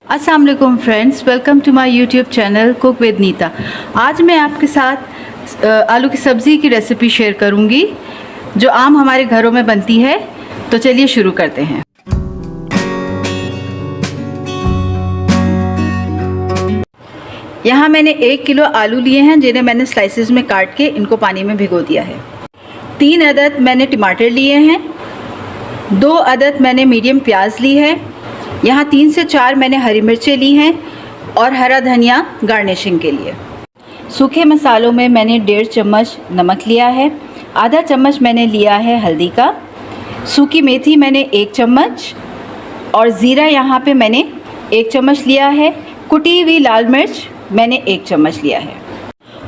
अस्सलाम वालेकुम friends, welcome to my YouTube channel cook with Nita. आज मैं आपके साथ आलू की सब्ज़ी की रेसिपी शेयर करूंगी जो आम हमारे घरों में बनती है। तो चलिए शुरू करते हैं। यहाँ मैंने 1 किलो आलू लिए हैं जिन्हें मैंने स्लाइसेस में काट के इनको पानी में भिगो दिया है। 3 अदद मैंने टमाटर लिए हैं। 2 अदद मैंने मीडियम प्याज ली है। यहाँ 3 से 4 मैंने हरी मिर्चें ली हैं और हरा धनिया गार्निशिंग के लिए। सूखे मसालों में मैंने 1.5 चम्मच नमक लिया है। आधा चम्मच मैंने लिया है हल्दी का। सूखी मेथी मैंने 1 चम्मच और ज़ीरा यहाँ पे मैंने 1 चम्मच लिया है। कुटी हुई लाल मिर्च मैंने 1 चम्मच लिया है।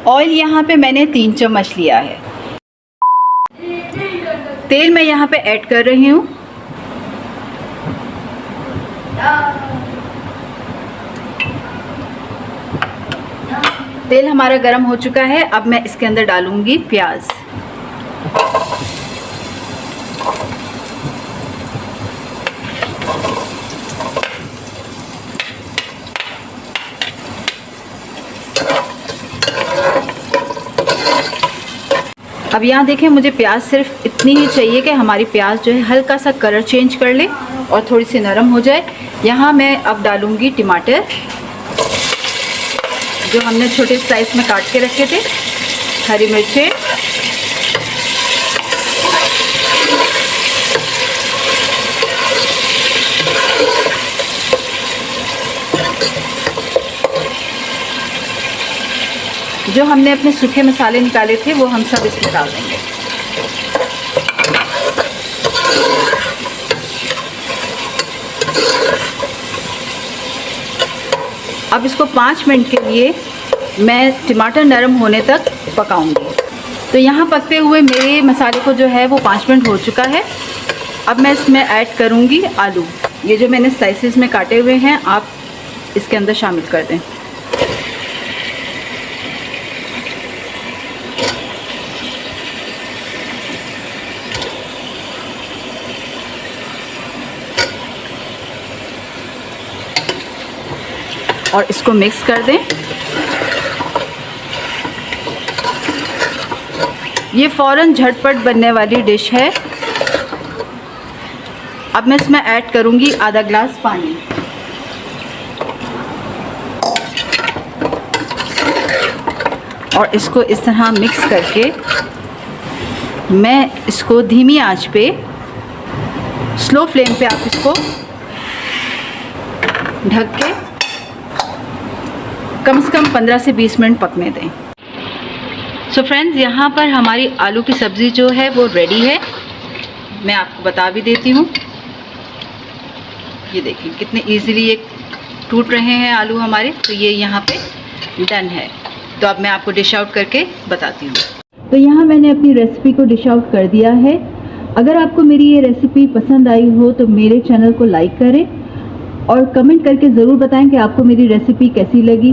ऑयल यहाँ पे मैंने 3 चम्मच लिया है। तेल मैं यहाँ पे ऐड कर रही हूँ। तेल हमारा गर्म हो चुका है। अब मैं इसके अंदर डालूंगी प्याज। अब यहाँ देखें, मुझे प्याज सिर्फ इतनी ही चाहिए कि हमारी प्याज जो है हल्का सा कलर चेंज कर ले और थोड़ी सी नरम हो जाए। यहाँ मैं अब डालूंगी टमाटर जो हमने छोटे स्लाइस में काट के रखे थे, हरी मिर्चें, जो हमने अपने सूखे मसाले निकाले थे वो हम सब इसमें डाल देंगे। अब इसको 5 मिनट के लिए मैं टमाटर नरम होने तक पकाऊंगी। तो यहाँ पकते हुए मेरे मसाले को जो है वो 5 मिनट हो चुका है। अब मैं इसमें ऐड करूँगी आलू। ये जो मैंने स्लाइसेस में काटे हुए हैं आप इसके अंदर शामिल कर दें। और इसको मिक्स कर दें। ये फ़ौरन झटपट बनने वाली डिश है। अब मैं इसमें ऐड करूंगी आधा ग्लास पानी। और इसको इस तरह मिक्स करके मैं इसको धीमी आंच पे, स्लो फ्लेम पे आप इसको ढक के कम से कम 15 से 20 मिनट पकने दें। सो फ्रेंड्स, यहाँ पर हमारी आलू की सब्ज़ी जो है वो रेडी है। मैं आपको बता भी देती हूँ। ये देखिए कितने इजीली ये टूट रहे हैं आलू हमारे। तो ये यहाँ पे डन है। तो अब मैं आपको डिश आउट करके बताती हूँ। तो यहाँ मैंने अपनी रेसिपी को डिश आउट कर दिया है। अगर आपको मेरी ये रेसिपी पसंद आई हो तो मेरे चैनल को लाइक करें और कमेंट करके ज़रूर बताएं कि आपको मेरी रेसिपी कैसी लगी।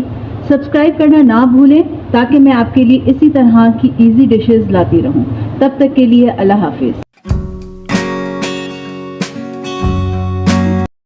सब्सक्राइब करना ना भूलें ताकि मैं आपके लिए इसी तरह की इजी डिशेस लाती रहूं। तब तक के लिए अल्लाह हाफिज़।